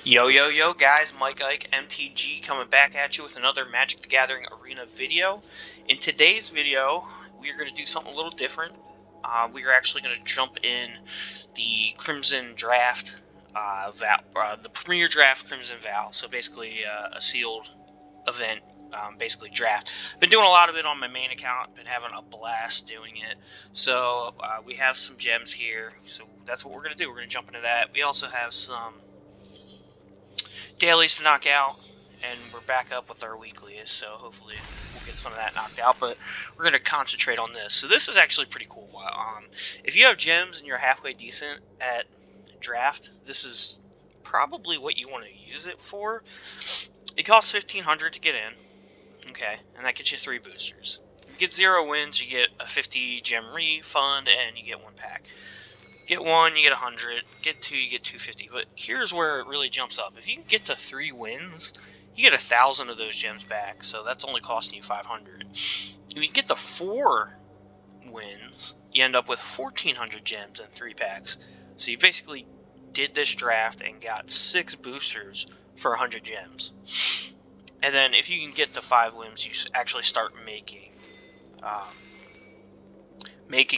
Yo, yo, yo, guys, Mike Ike, MTG, coming back at you with another Magic the Gathering Arena video. In today's video, we are going to do something a little different. We are actually going to jump in the Crimson Draft, the Premier Draft Crimson Vow. So basically a sealed event, basically draft. Been doing a lot of it on my main account, been having a blast doing it. So we have some gems here, so that's what we're going to do. We're going to jump into that. We also have some dailies to knock out, and we're back up with our weeklies, so hopefully we'll get some of that knocked out, but we're going to concentrate on this. So this is actually pretty cool. If you have gems and you're halfway decent at draft, this is probably what you want to use it for. It costs 1,500 to get in, okay, and that gets you 3 boosters. If you get 0 wins, you get a 50 gem refund, and you get 1 pack. Get 1, you get 100. Get 2, you get 250. But here's where it really jumps up. If you can get to 3 wins, you get 1,000 of those gems back. So that's only costing you 500. If you get to 4 wins, you end up with 1,400 gems and 3 packs. So you basically did this draft and got 6 boosters for 100 gems. And then if you can get to 5 wins, you actually start making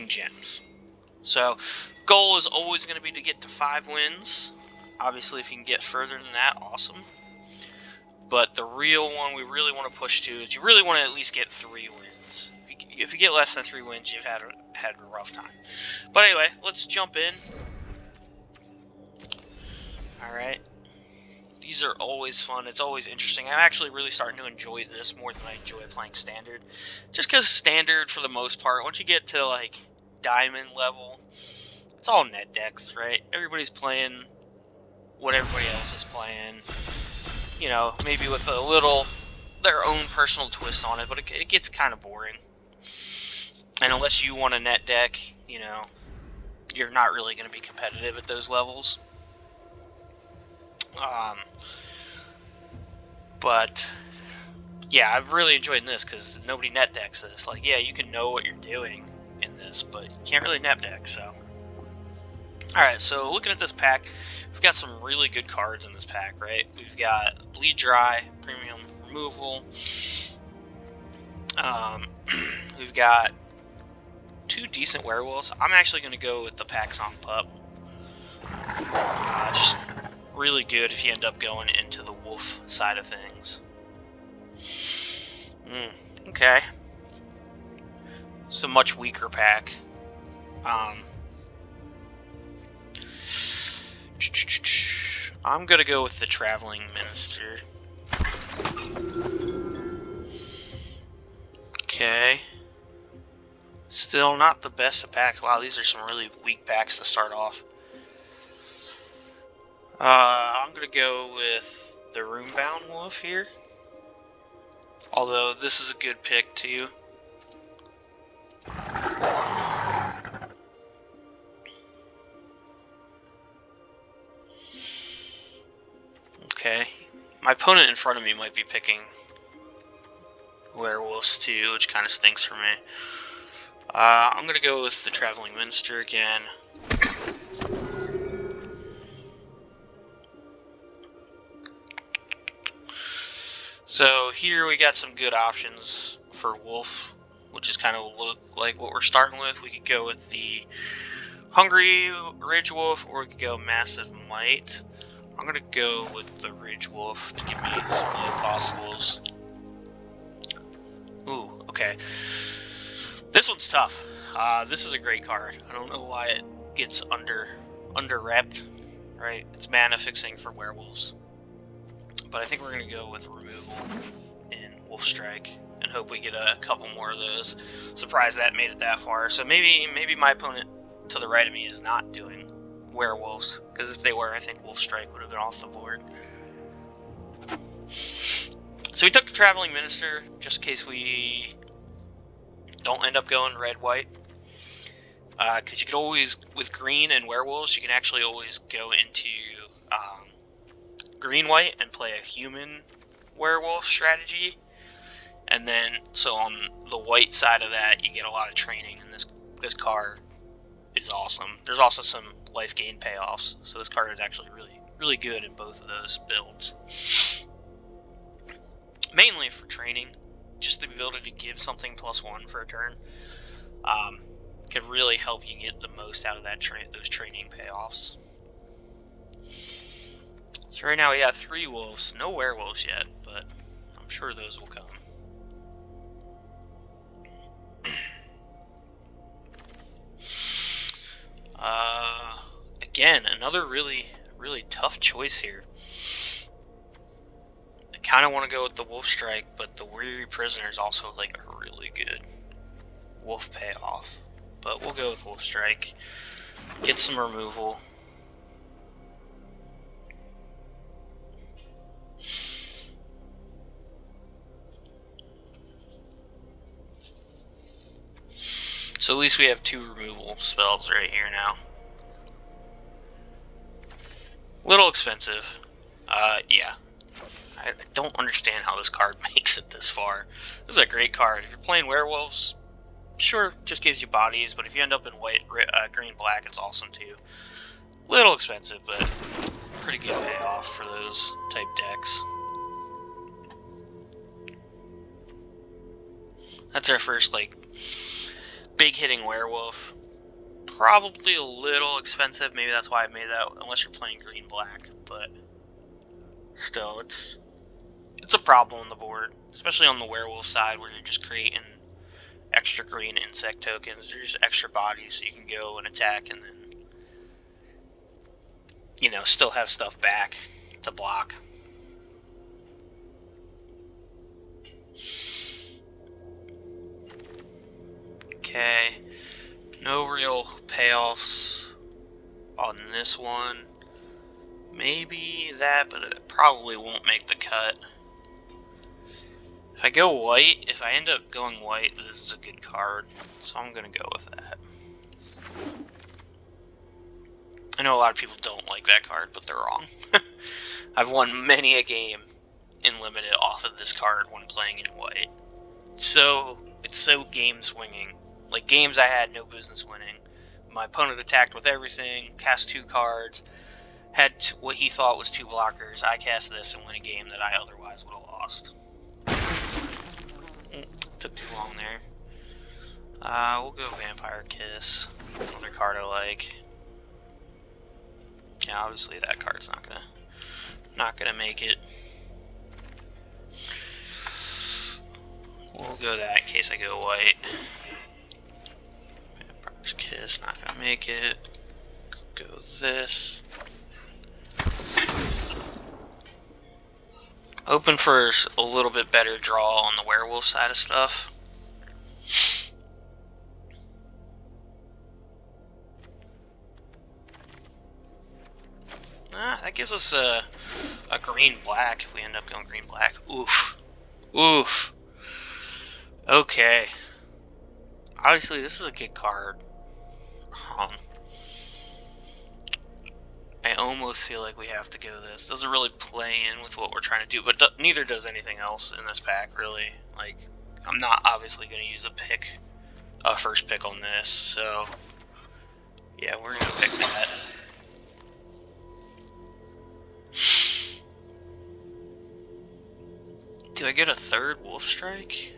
gems. So goal is always going to be to get to 5 wins. Obviously, if you can get further than that, awesome. But the real one we really want to push to is you really want to at least get 3 wins. If you get less than 3 wins, you've had a rough time. But anyway, let's jump in. Alright. These are always fun. It's always interesting. I'm actually really starting to enjoy this more than I enjoy playing Standard. Just because Standard, for the most part, once you get to, like, Diamond level, it's all net decks, right? Everybody's playing what everybody else is playing. You know, maybe with a little their own personal twist on it, but it gets kind of boring. And unless you want a net deck, you know, you're not really going to be competitive at those levels. But yeah, I've really enjoyed this because nobody net decks this. Like, yeah, you can know what you're doing in this, but you can't really net deck, so. Alright, so looking at this pack, we've got some really good cards in this pack, right? We've got Bleed Dry, Premium Removal. We've got 2 decent werewolves. I'm actually going to go with the Paxson Pup. Just really good if you end up going into the wolf side of things. Okay. It's a much weaker pack. I'm gonna go with the Traveling Minister. Okay. Still not the best of packs. Wow, these are some really weak packs to start off. I'm gonna go with the Runebound Wolf here. Although this is a good pick too. Okay, my opponent in front of me might be picking werewolves too, which kind of stinks for me. I'm gonna go with the Traveling Minister again. So here we got some good options for wolf, which is kind of look like what we're starting with. We could go with the Hungry Ridge Wolf, or we could go Massive Might. I'm gonna go with the Ridge Wolf to give me some low possibles. Ooh, okay. This one's tough. This is a great card. I don't know why it gets under-repped, right? It's mana fixing for werewolves. But I think we're gonna go with removal in Wolf Strike and hope we get a couple more of those. Surprised that made it that far. So maybe my opponent to the right of me is not doing werewolves, because if they were, I think Wolf Strike would have been off the board. So we took the Traveling Minister just in case we don't end up going red-white. Because you could always, with green and werewolves, you can actually always go into green-white and play a human werewolf strategy. And then, so on the white side of that, you get a lot of training, and this card is awesome. There's also some life gain payoffs, so this card is actually really, really good in both of those builds. Mainly for training, just the ability to give something +1 for a turn could really help you get the most out of those training payoffs. So right now we have 3 wolves, no werewolves yet, but I'm sure those will come. Again, another really tough choice here. I kind of want to go with the Wolf Strike, but the Weary Prisoner is also like a really good wolf payoff. But we'll go with Wolf Strike. Get some removal. So at least we have 2 removal spells right here now. Little expensive. Yeah. I don't understand how this card makes it this far. This is a great card. If you're playing werewolves, sure, just gives you bodies, but if you end up in white, green, black, it's awesome too. Little expensive, but pretty good payoff for those type decks. That's our first, like, big hitting werewolf. Probably a little expensive, maybe that's why I made that, unless you're playing green-black, but still, it's a problem on the board, especially on the werewolf side where you're just creating extra green insect tokens. They're just extra bodies so you can go and attack and then, you know, still have stuff back to block. Okay, no real payoffs on this one. Maybe that, but it probably won't make the cut. If I go white, if I end up going white, this is a good card, so I'm gonna go with that. I know a lot of people don't like that card, but they're wrong. I've won many a game in Limited off of this card when playing in white. So it's so game swinging. Like games I had no business winning. My opponent attacked with everything, cast 2 cards, had what he thought was 2 blockers. I cast this and win a game that I otherwise would have lost. Took too long there. We'll go Vampire Kiss. Another card I like. Yeah, obviously that card's not gonna make it. We'll go that in case I go white. Vampire's Kiss, not gonna make it. Go this. Hoping for a little bit better draw on the werewolf side of stuff. That gives us a green-black if we end up going green-black. Oof. Oof. Okay. Obviously, this is a good card. I almost feel like we have to go this. Doesn't really play in with what we're trying to do, but neither does anything else in this pack, really. Like, I'm not obviously going to use a first pick on this, so yeah, we're going to pick that. Do I get a third Wolf Strike?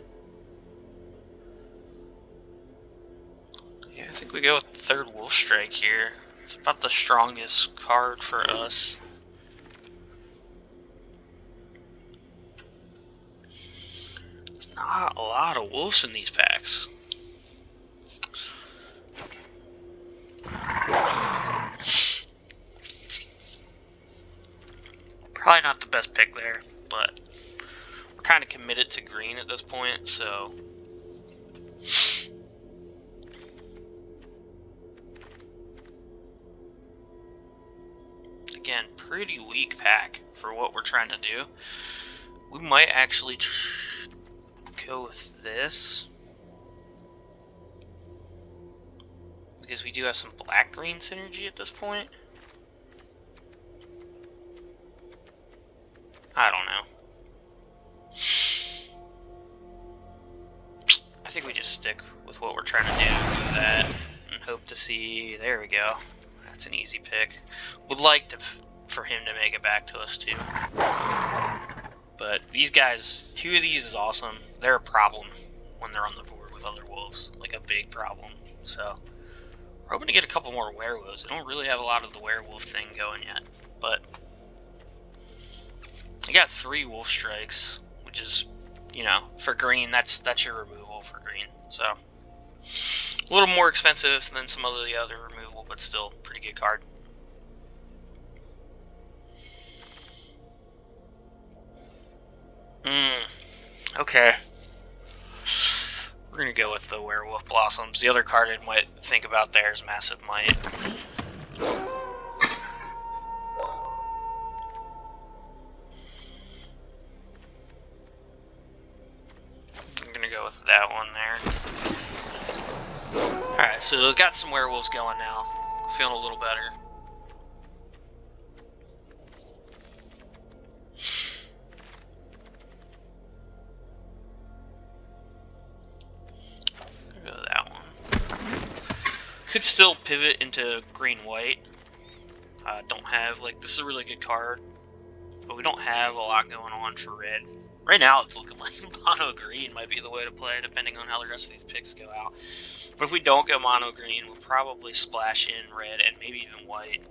Yeah, I think we go with the third Wolf Strike here. It's about the strongest card for us. Not a lot of wolves in these packs. Probably not the best pick there, but we're kind of committed to green at this point, so again, pretty weak pack for what we're trying to do. We might actually go with this, because we do have some black-green synergy at this point. I don't know. I think we just stick with what we're trying to do that and hope to see. There we go. That's an easy pick. Would like to for him to make it back to us too. But these guys, 2 of these is awesome. They're a problem when they're on the board with other wolves, like a big problem. So we're hoping to get a couple more werewolves. I don't really have a lot of the werewolf thing going yet, but I got 3 wolf strikes, which is, you know, for green, that's your removal for green. So a little more expensive than some of the other removal, but still pretty good card. Okay. We're gonna go with the Werewolf Blossoms. The other card I might think about there is Massive Might. I'm gonna go with that one there. Alright, so got some werewolves going now. Feeling a little better. Could still pivot into green-white. Don't have, like, this is a really good card, but we don't have a lot going on for red. Right now, it's looking like mono-green might be the way to play, depending on how the rest of these picks go out. But if we don't go mono-green, we'll probably splash in red and maybe even white.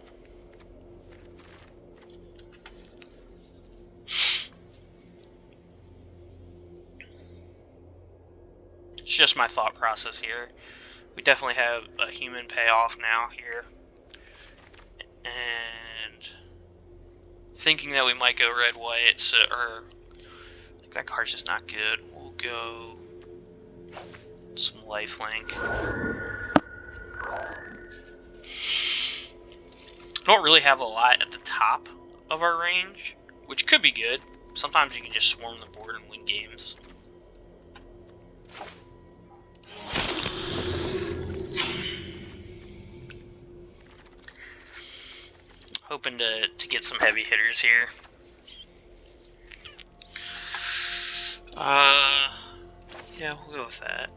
It's just my thought process here. We definitely have a human payoff now here. And thinking that we might go red-white, so, or I think that card's just not good. We'll go some lifelink. I don't really have a lot at the top of our range, which could be good. Sometimes you can just swarm the board and win games. Hoping to get some heavy hitters here. Yeah, we'll go with that.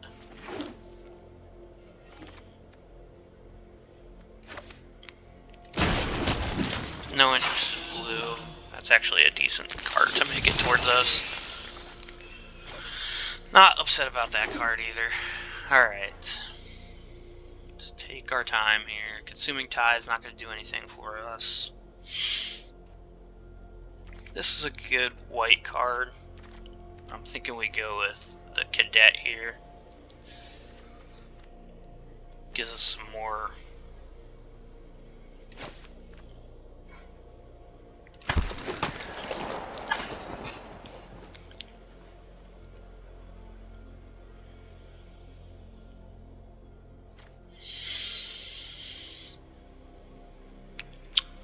No interest in blue. That's actually a decent card to make it towards us. Not upset about that card either. Alright. Let's take our time here. Consuming Tide is not going to do anything for us. This is a good white card. I'm thinking we go with the Cadet here. Gives us some more.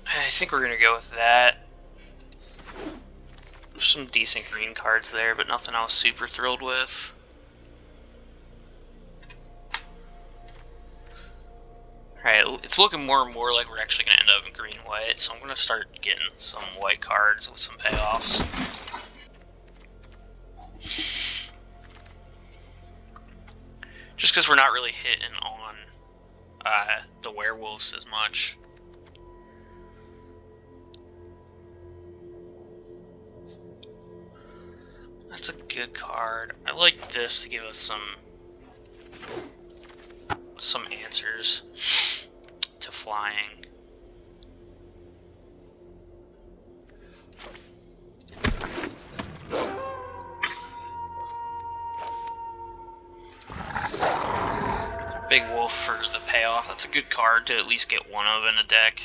I think we're gonna go with that. There's some decent green cards there, but nothing I was super thrilled with. Alright, it's looking more and more like we're actually gonna end up in green-white, so I'm gonna start getting some white cards with some payoffs. Just because we're not really hitting on the werewolves as much. That's a good card. I like this to give us some answers to flying. Big Wolf for the payoff. That's a good card to at least get one of in a deck.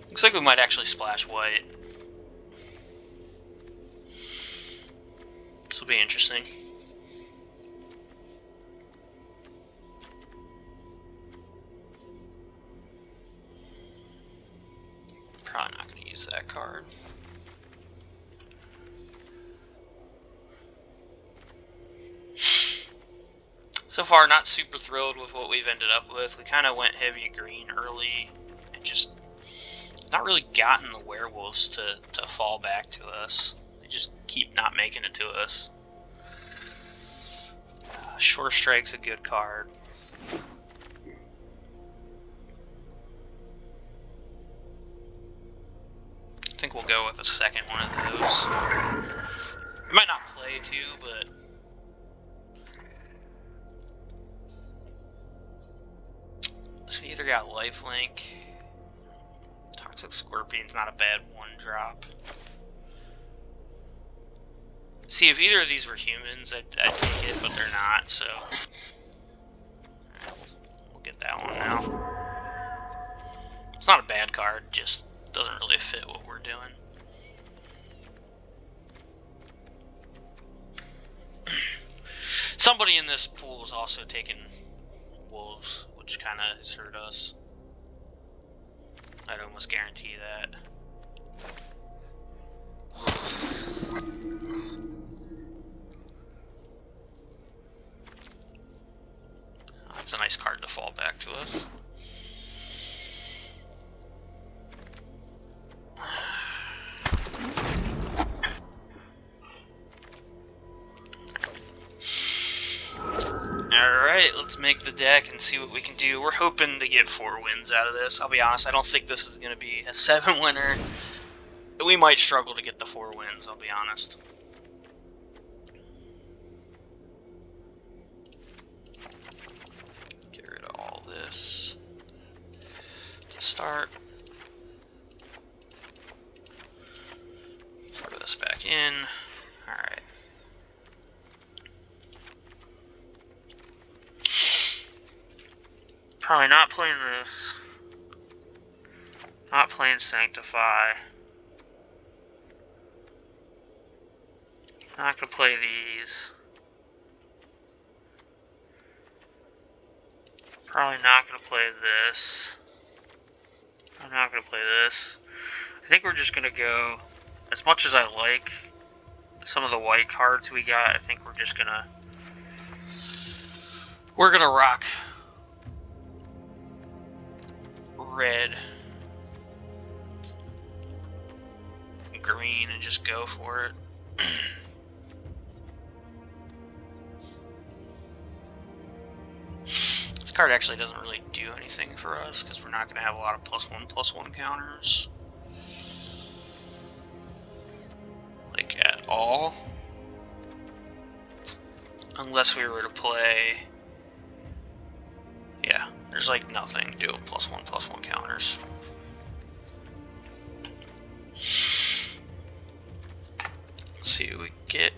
Looks like we might actually splash white. This will be interesting. Probably not going to use that card. So far, not super thrilled with what we've ended up with. We kind of went heavy green early and just not really gotten the werewolves to fall back to us. They just keep not making it to us. Shore Strike's a good card. I think we'll go with a second one of those. We might not play two, but so we either got Lifelink. Toxic Scorpion's not a bad one-drop. See, if either of these were humans, I'd take it, but they're not, so we'll get that one now. It's not a bad card, just doesn't really fit what we're doing. Somebody in this pool is also taking wolves, which kind of has hurt us. I'd almost guarantee that. Oh, that's a nice card to fall back to us. Alright, let's make the deck and see what we can do. We're hoping to get 4 wins out of this. I'll be honest, I don't think this is going to be a 7-winner. We might struggle to get the 4 wins, I'll be honest. Get rid of all this to start. Throw this back in. Alright. Probably not playing this. Not playing Sanctify. Not gonna play these. Probably not gonna play this. I'm not gonna play this. I think we're just gonna go, as much as I like some of the white cards we got, I think we're gonna rock red, green, and just go for it. This card actually doesn't really do anything for us because we're not going to have a lot of +1/+1 counters. Like, at all. Unless we were to play... Yeah, there's like nothing doing +1/+1 counters. Let's see what we get.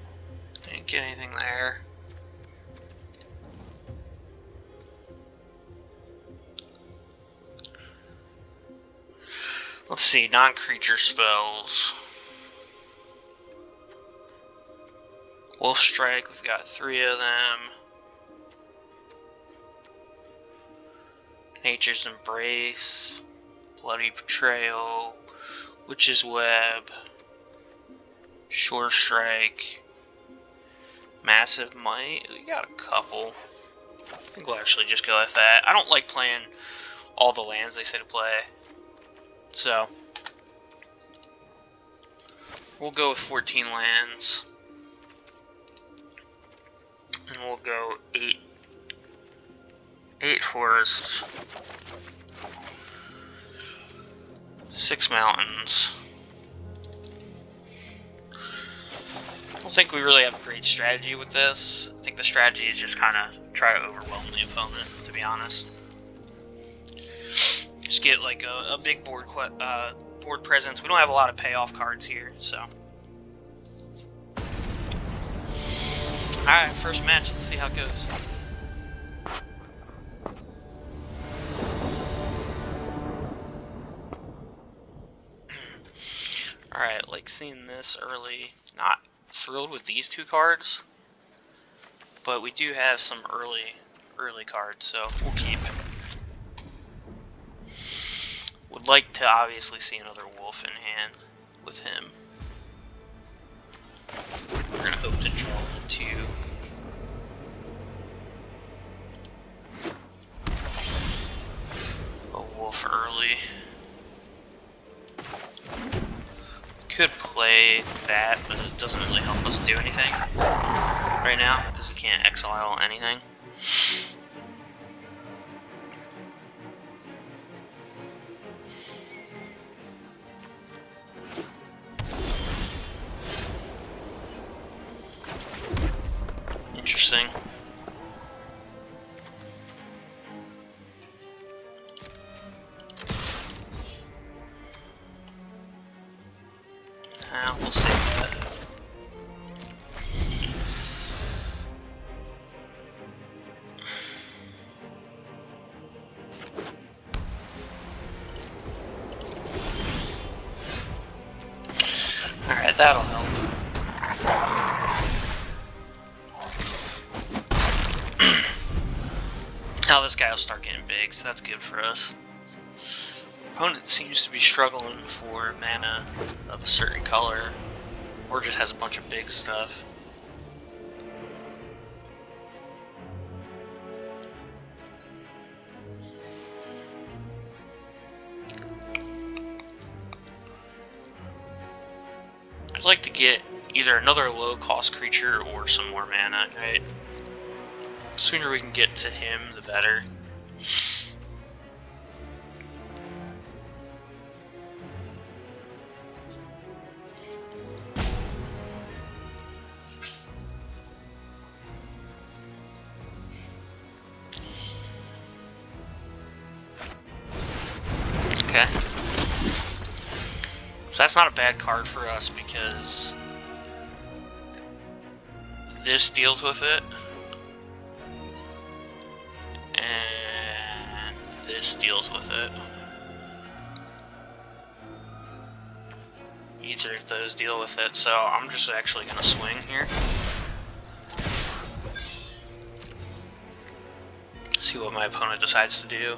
Didn't get anything there. Let's see, non-creature spells. Wolf Strike, we've got 3 of them. Nature's Embrace, Bloody Betrayal, Witch's Web, Shore Strike, Massive Might. We got a couple. I think we'll actually just go with that. I don't like playing all the lands they say to play, so we'll go with 14 lands, and we'll go 8 forests, 6 mountains. I don't think we really have a great strategy with this. I think the strategy is just kind of try to overwhelm the opponent, to be honest. Just get like a big board presence. We don't have a lot of payoff cards here, so. Alright, first match, let's see how it goes. Alright, like seeing this early, not thrilled with these 2 cards, but we do have some early cards, so we'll keep. Would like to obviously see another wolf in hand with him. We're gonna hope to draw 2. A wolf early. Could play that, but it doesn't really help us do anything. right now because we can't exile anything. Interesting. We'll save that. Alright, that'll help. Now this guy will start getting big, so that's good for us. Opponent seems to be struggling for mana of a certain color, or just has a bunch of big stuff. I'd like to get either another low-cost creature or some more mana, right? The sooner we can get to him, the better. Okay. So that's not a bad card for us because this deals with it. And this deals with it. Either of those deal with it, so I'm just actually gonna swing here. See what my opponent decides to do.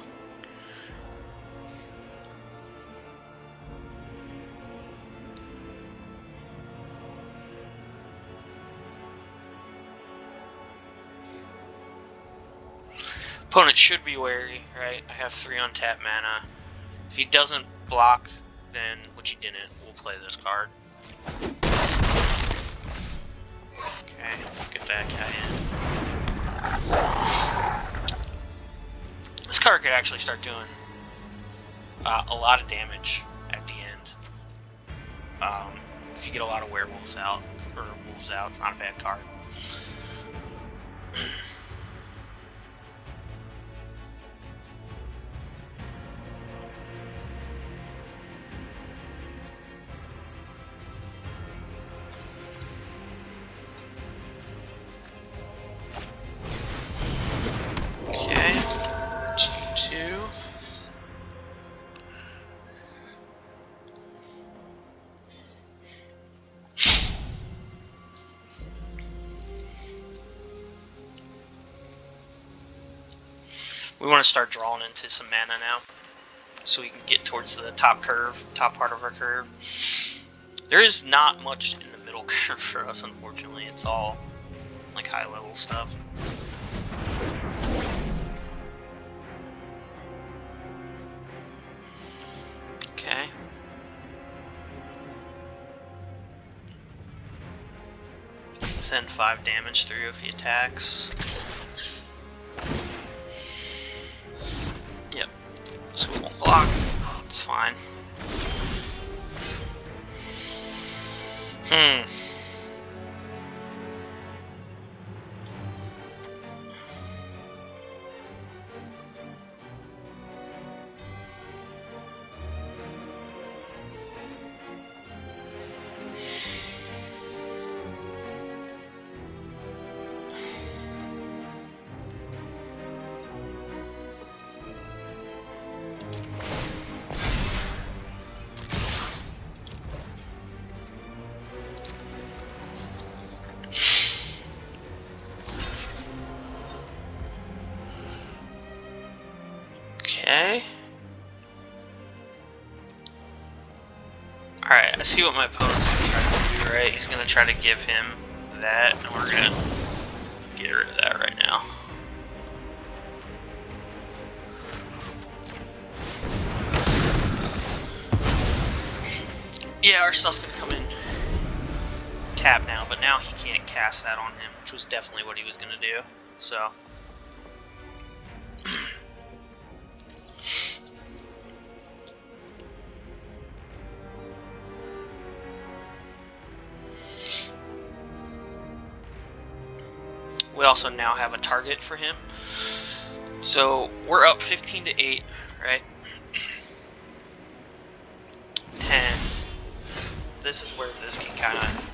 Opponent should be wary, right? I have 3 untapped mana. If he doesn't block, then, which he didn't, we'll play this card. Okay, get that guy in. This card could actually start doing a lot of damage at the end. If you get a lot of werewolves out, or wolves out, it's not a bad card. We want to start drawing into some mana now, so we can get towards the top part of our curve. There is not much in the middle curve for us, unfortunately. It's all like high level stuff. Okay. Send 5 damage through if he attacks. Yep. So we won't block. It's fine. Okay. Alright, I see what my opponent's gonna try to do, right? He's gonna try to give him that, and we're gonna get rid of that right now. Yeah, our stuff's gonna come in tap now, but now he can't cast that on him, which was definitely what he was going to do. So we also now have a target for him. So we're up 15-8, right? And this is where this can kind of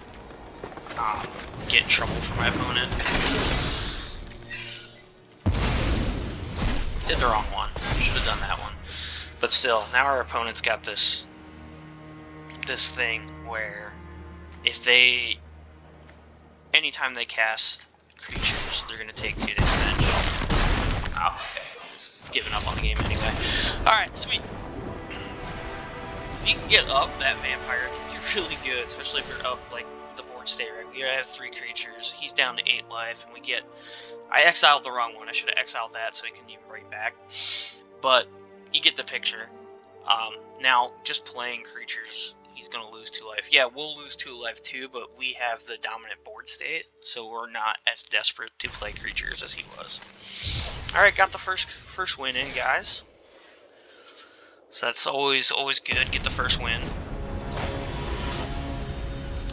get in trouble for my opponent. Did the wrong one. Should have done that one. But still, now our opponent's got this thing where if they, anytime they cast creatures, they're gonna take 2 damage. Oh, okay. He's giving up on the game anyway. Alright, sweet. If you can get up, that vampire can be really good, especially if you're up like the board state, right? We have 3 creatures, he's down to 8 life, and we get... I exiled the wrong one, I should have exiled that so he can even right back. But you get the picture. Now, just playing creatures, he's going to lose 2 life. Yeah, we'll lose 2 life too, but we have the dominant board state, so we're not as desperate to play creatures as he was. Alright, got the first win in, guys. So that's always good, get the first win.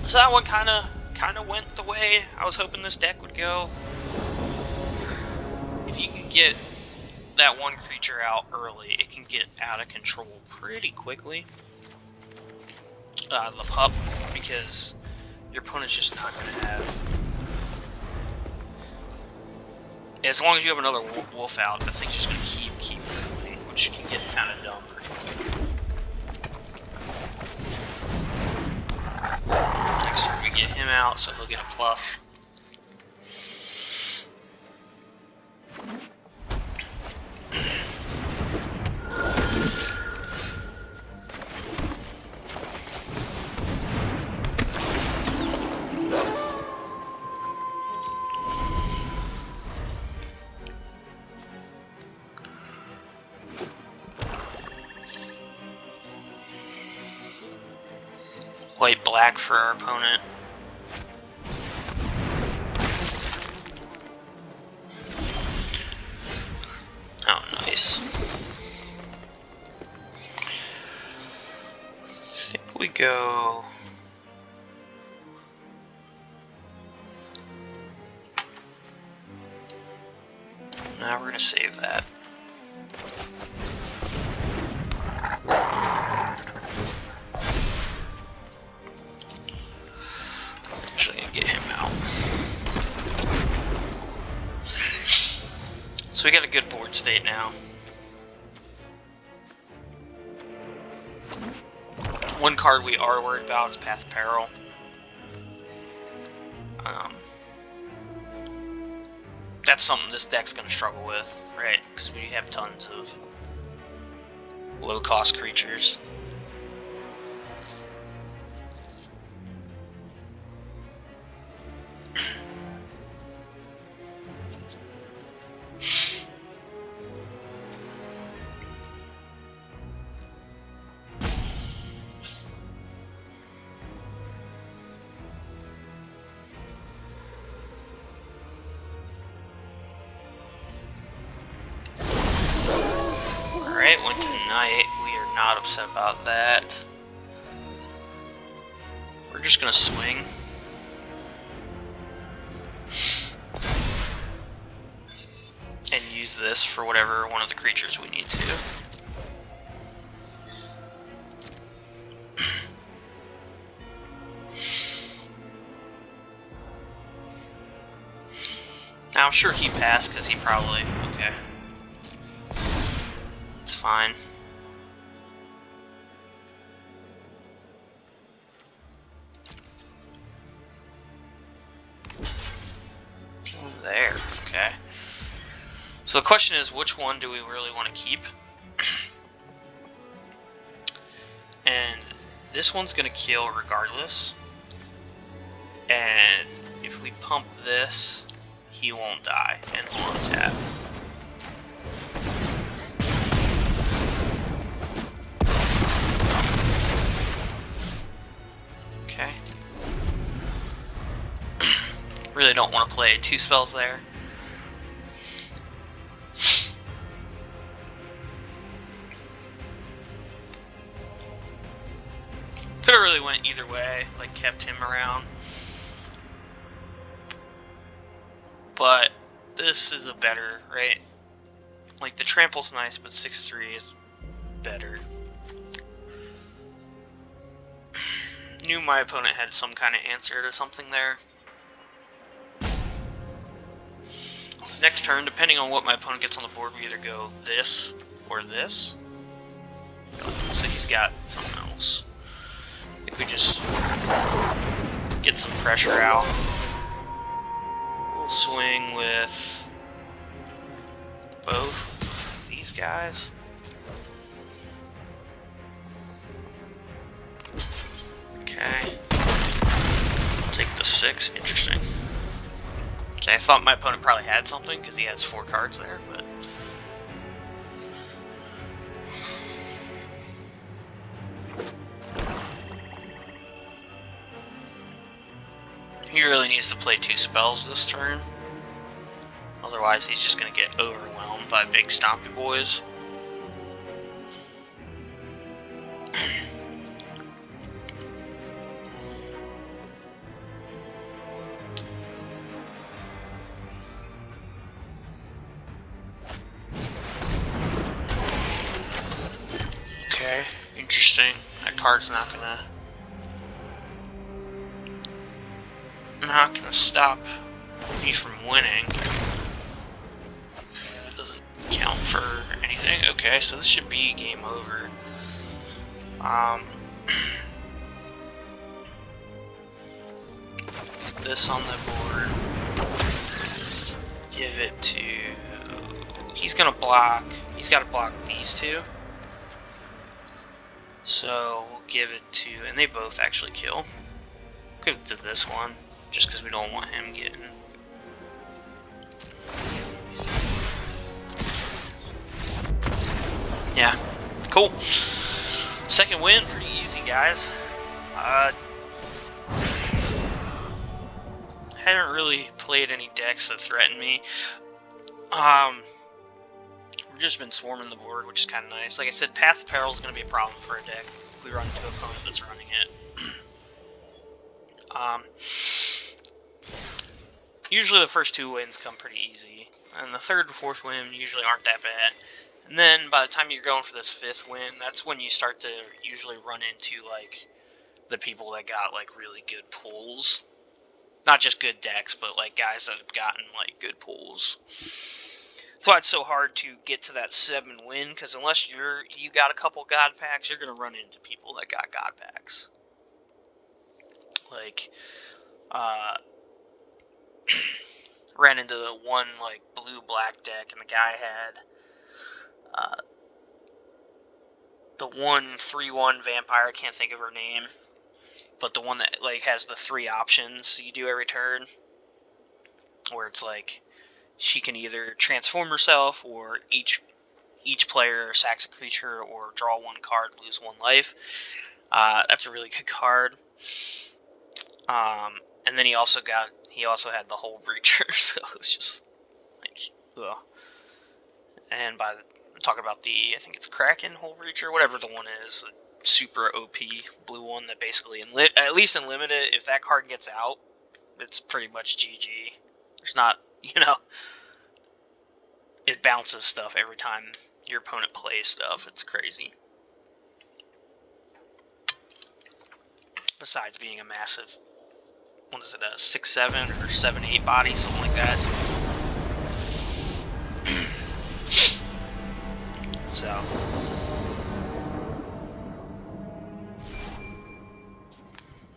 So that one kind of went the way I was hoping this deck would go. If you can get that one creature out early, it can get out of control pretty quickly. The pup, because your opponent's just not going to have... As long as you have another wolf out, the thing's just going to keep moving, which can get kind of dumb pretty quick. Next turn we get him out, so he'll get a pluff. White black for our opponent. Oh, nice. I think we go... Now we're gonna save that. Actually gonna get him out. So we got a good board state now. One card we are worried about is Path of Peril. That's something this deck's going to struggle with, right? Because we have tons of low-cost creatures. Alright, went to Knight. We are not upset about that. We're just gonna swing. And use this for whatever one of the creatures we need to. Now I'm sure he passed because he probably... okay. It's fine. There, okay. So the question is, which one do we really want to keep? And this one's going to kill regardless. And if we pump this, he won't die and on tap. Okay. Really don't want to play 2 spells there. Could have really went either way, like kept him around. But this is a better, right? Like the trample's nice, but 6/3 is better. Knew my opponent had some kind of answer to something there. Next turn, depending on what my opponent gets on the board, we either go this or this. So he's got something else. I think we just get some pressure out. We'll swing with both these guys. Okay. Take the 6. Interesting. Okay, I thought my opponent probably had something because he has 4 cards there, but he really needs to play 2 spells this turn. Otherwise, he's just going to get overwhelmed by big stompy boys. Okay, interesting. That card's not gonna stop me from winning. That doesn't count for anything. Okay, so this should be game over. Get this on the board. Give it to. He's gonna block. He's got to block these 2. So we'll give it to, and they both actually kill. Give it to this one, just because we don't want him getting. Yeah, cool. Second win, pretty easy, guys. Hadn't really played any decks that threaten me. We've just been swarming the board, which is kind of nice. Like I said, Path of Peril is going to be a problem for a deck if we run into an opponent that's running it. Usually the first 2 wins come pretty easy, and the 3rd and 4th win usually aren't that bad. And then by the time you're going for this 5th win, that's when you start to usually run into like the people that got like really good pulls. Not just good decks, but like guys that have gotten like good pulls. That's why it's so hard to get to that 7 win, because unless you got a couple God packs, you're gonna run into people that got God packs. Like, ran into the one like blue-black deck, and the guy had the 1/3/1 vampire. I can't think of her name, but the one that like has the 3 options you do every turn, where it's like she can either transform herself, or each player sacks a creature, or draw 1 card, lose 1 life. That's a really good card. And then he also had the Whole Breacher, so it was just like, ugh. And talk about the, I think it's Kraken Whole Breacher, whatever the one is, the super OP blue one that basically, at least in limited, if that card gets out, it's pretty much GG. There's not, it bounces stuff every time your opponent plays stuff. It's crazy. Besides being a massive, what is it, a 6/7 or 7/8 body, something like that. So.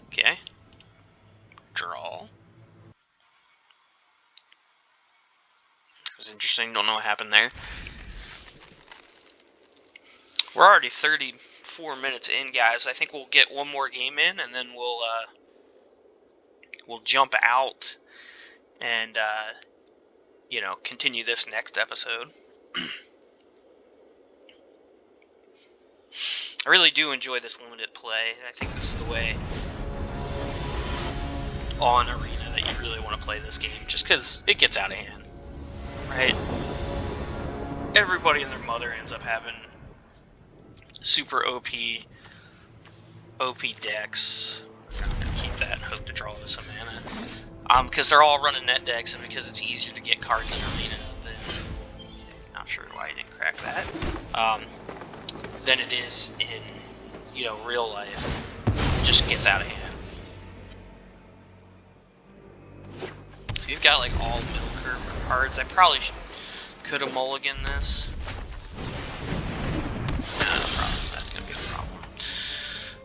Okay. Draw. It was interesting, don't know what happened there. We're already 34 minutes in, guys. I think we'll get one more game in, and then we'll jump out and continue this next episode. I really do enjoy this limited play. I think this is the way on Arena that really want to play this game just because it gets out of hand, right? Everybody and their mother ends up having super OP decks. I'm gonna keep that and hope to draw with some mana. Because they're all running net decks, and because it's easier to get cards in Arena than, not sure why you didn't crack that, than it is in, you know, real life. It just gets out of hand. So you've got like all middle curve cards. I probably could have mulliganed this. No problem. That's gonna be a problem.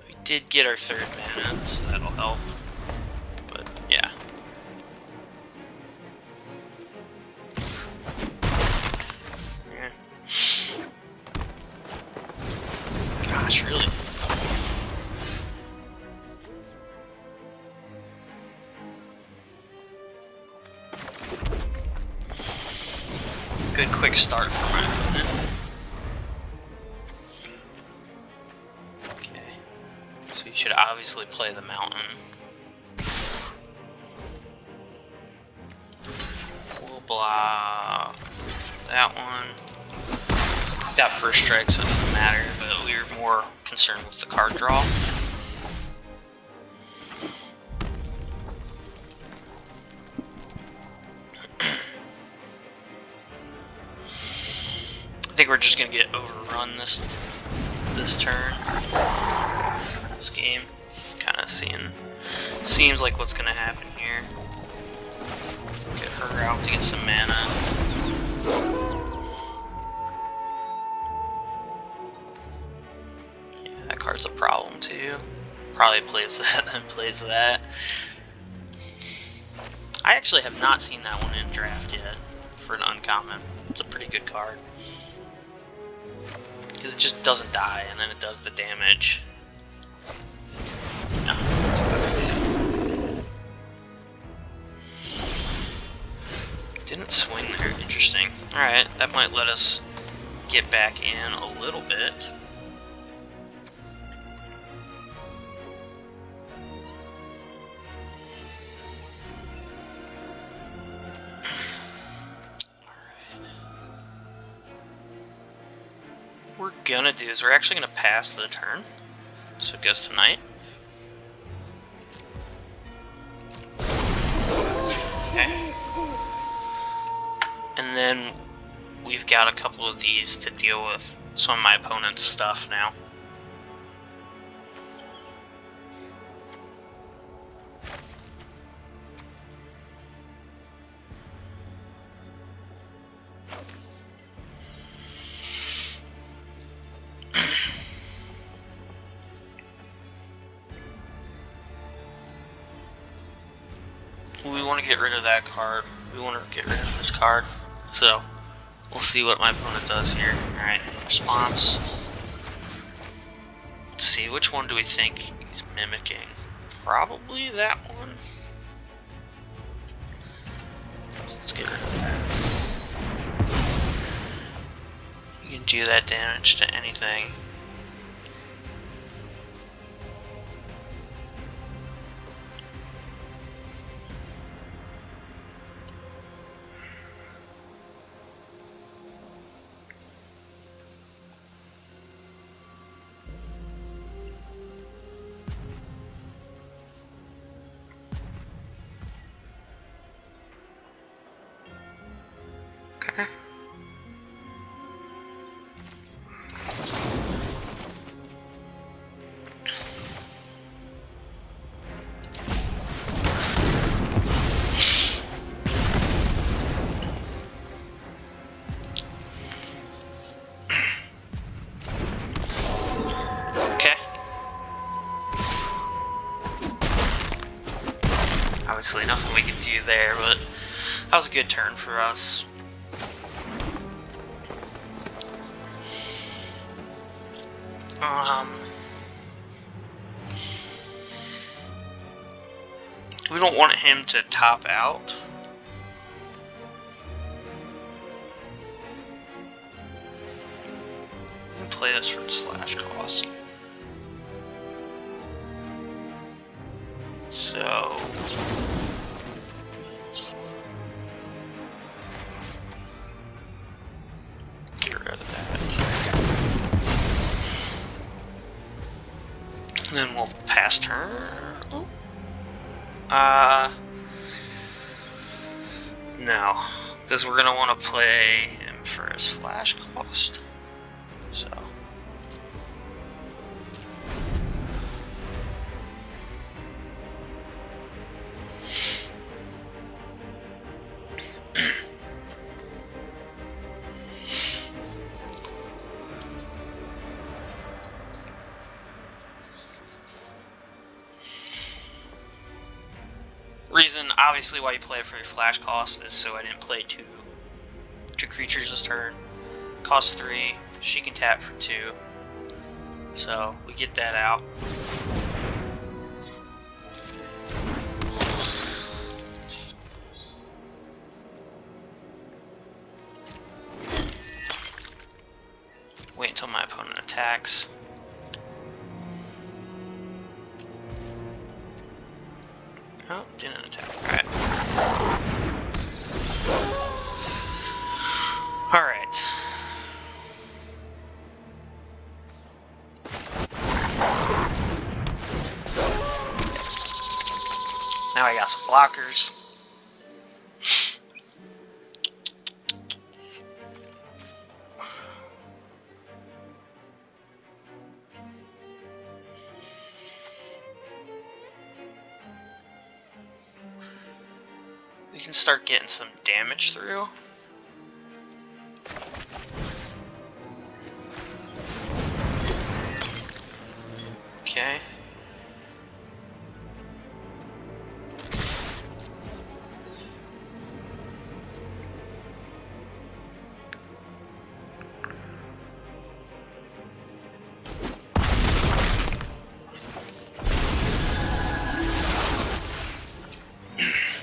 We did get our third mana, so that'll help. But yeah. Gosh, really? Good quick start for my opponent. Okay. So you should obviously play the mountain. We'll block that one. He's got first strike, so it doesn't matter, but we were more concerned with the card draw. I think we're just gonna get overrun this turn. This game. It's kind of seems like what's gonna happen here. Get her out to get some mana. Yeah, that card's a problem too. Probably plays that, then plays that. I actually have not seen that one in draft yet for an uncommon. It's a pretty good card. Because it just doesn't die, and then it does the damage. No, that's a good idea. Didn't swing there, interesting. Alright, that might let us get back in a little bit. What we're gonna do is we're actually gonna pass the turn, so it goes to knight. Okay. And then we've got a couple of these to deal with some of my opponent's stuff now. We want to get rid of that card. We want to get rid of this card. So, we'll see what my opponent does here. Alright, response. Let's see, which one do we think he's mimicking? Probably that one. Let's get rid of that. You can do that damage to anything. Okay. Obviously nothing we can do there, but that was a good turn for us. We don't want him to top out. We can play this for slash cost. So And then we'll pass turn. Oh. No, because we're gonna want to play him for his flash cost. So. Reason, obviously, why you play it for your flash cost is so I didn't play two creatures this turn. Cost 3, she can tap for 2. So, we get that out. Wait until my opponent attacks. Oh, didn't attack. Alright. Alright. Now I got some blockers. We can start getting some damage through. Okay.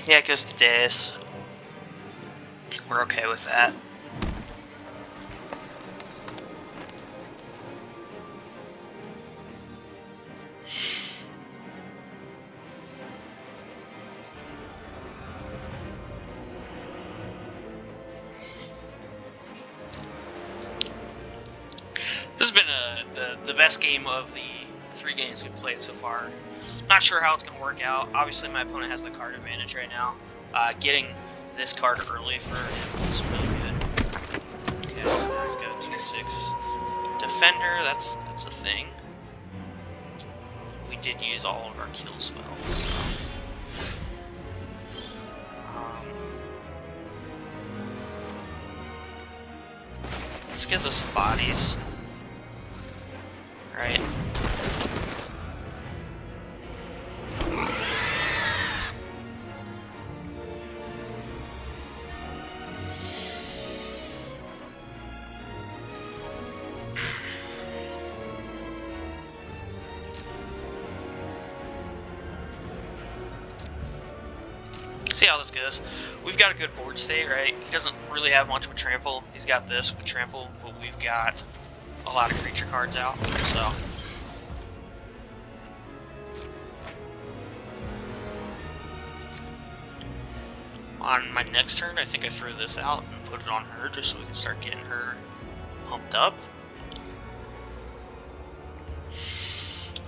Yeah, it goes to this. We're okay with that. This has been the best game of the 3 games we've played so far. Not sure how it's going to work out. Obviously, my opponent has the card advantage right now. Getting this card early for him is really good. Okay, so now he's got a 2/6 defender. That's a thing. We did use all of our kill spells. So. This gives us some bodies. Right. See how this goes. We've got a good board state, right? He doesn't really have much with trample. He's got this with trample, but we've got a lot of creature cards out, so. On my next turn, I think I throw this out and put it on her just so we can start getting her pumped up.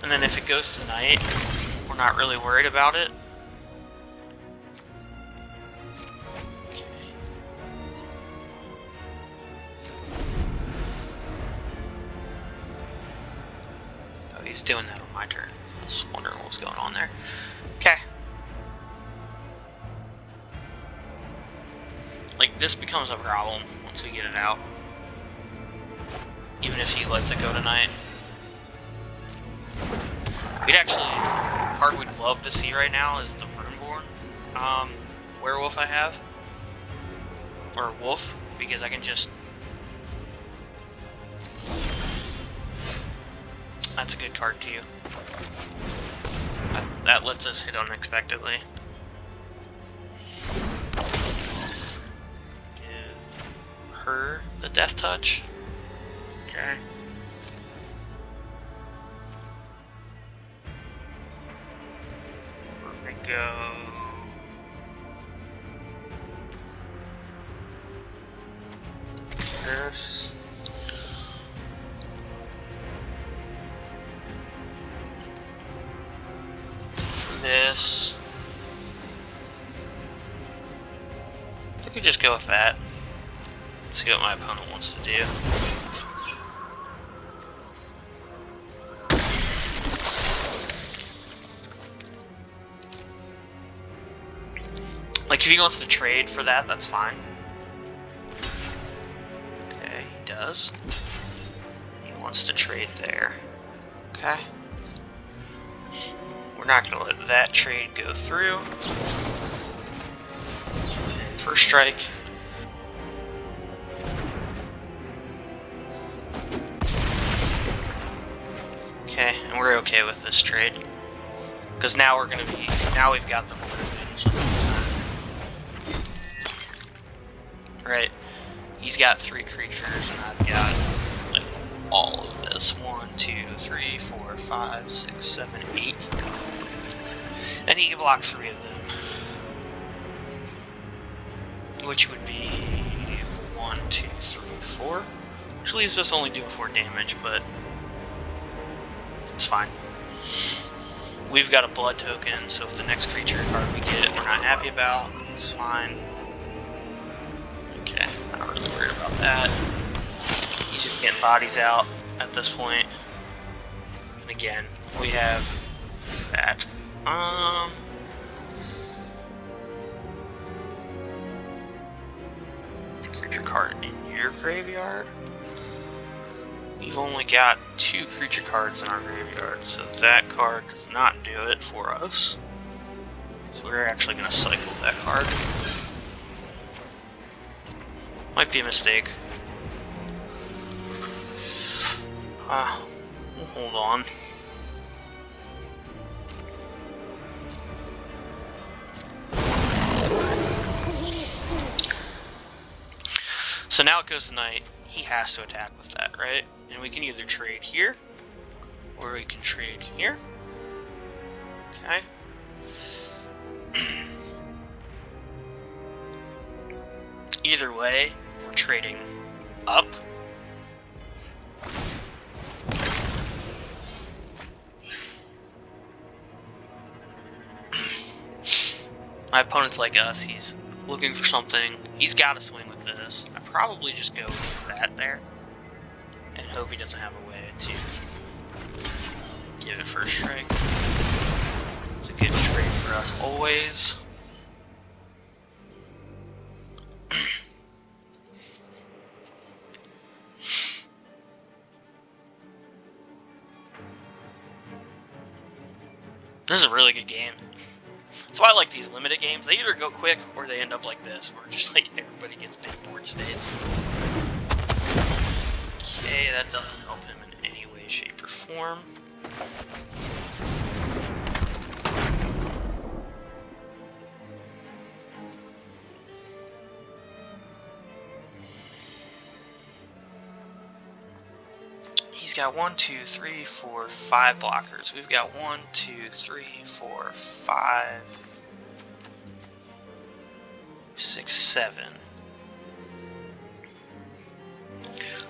And then if it goes tonight, we're not really worried about it. He's doing that on my turn. I was wondering what was going on there. Okay. Like, this becomes a problem once we get it out. Even if he lets it go tonight. We'd actually, card we'd love to see right now is the Runeborn werewolf I have. Or wolf, because I can just... That's a good card too. That lets us hit unexpectedly. Give her the death touch. Okay. We're gonna go. This. this. I could just go with that. See what my opponent wants to do. Like, if he wants to trade for that, that's fine. Okay, he does. He wants to trade there. Okay. We're not going to let that trade go through. First strike. Okay, and we're okay with this trade. Because now we're going to be, now we've got the advantage. Right. He's got 3 creatures, and I've got, like, all of this. 1, 2, 3, 4, 5, 6, 7, 8. And he can block 3 of them. Which would be 1, 2, 3, 4. Which leaves us only doing 4 damage, but it's fine. We've got a blood token, so if the next creature card we get we're not happy about, it's fine. Okay, not really worried about that. He's just getting bodies out at this point. And again, we have that. Creature card in your graveyard. We've only got 2 creature cards in our graveyard, so that card does not do it for us. So we're actually going to cycle that card. Might be a mistake. We'll hold on. So now it goes to night. He has to attack with that, right? And we can either trade here, or we can trade here. Okay. Either way, we're trading up. My opponent's like us, he's looking for something. He's got to swing with this. I probably just go with that there and hope he doesn't have a way to give it first strike. It's a good trade for us always. This is a really good game. That's why I like these limited games. They either go quick or they end up like this, where just like everybody gets big board states. Okay, that doesn't help him in any way, shape, or form. He's got 1, 2, 3, 4, 5 blockers. We've got 1, 2, 3, 4, 5, 6, 7.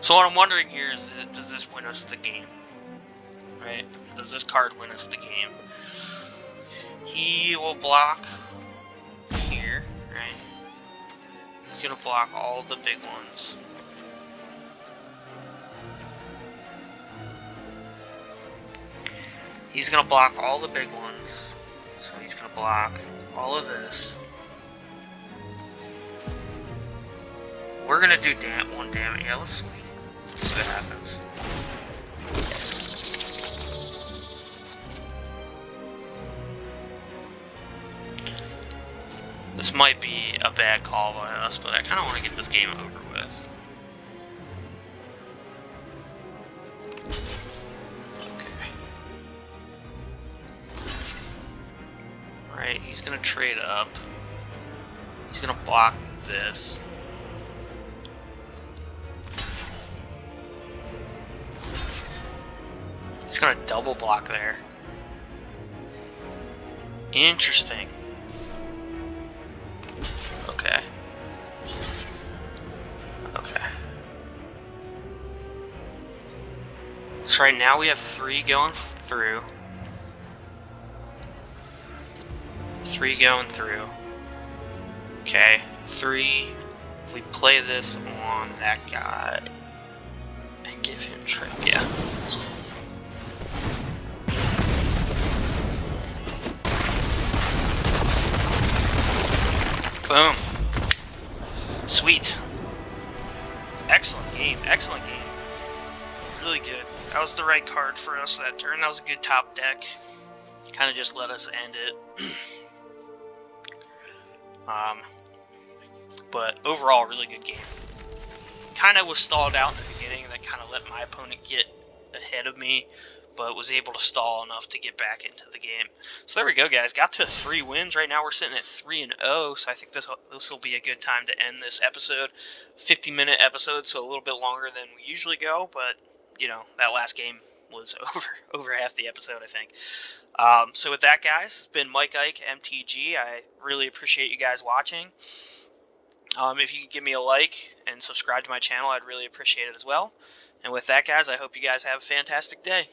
So what I'm wondering here is, does this win us the game? Right? Does this card win us the game? He will block here, right? He's gonna block all the big ones. He's gonna block all the big ones. So he's gonna block all of this. We're gonna do 1 damage. Yeah, let's see what happens. This might be a bad call by us, but I kind of want to get this game over with. Okay. Alright, he's gonna trade up. He's gonna block this. He's gonna double block there. Interesting. Okay. Okay. So right now we have 3 going through. 3 going through. Okay, 3. If we play this on that guy and give him trip, yeah. Boom. Sweet. Excellent game. Excellent game. Really good. That was the right card for us that turn. That was a good top deck. Kind of just let us end it. But overall, really good game. Kind of was stalled out in the beginning, and that kind of let my opponent get ahead of me, but was able to stall enough to get back into the game. So there we go, guys. Got to 3 wins. Right now we're sitting at 3-0, so I think this will be a good time to end this episode. 50-minute episode, so a little bit longer than we usually go, but, you know, that last game was over half the episode, I think. So with that, guys, it's been Mike Ike, MTG. I really appreciate you guys watching. If you could give me a like and subscribe to my channel, I'd really appreciate it as well. And with that, guys, I hope you guys have a fantastic day.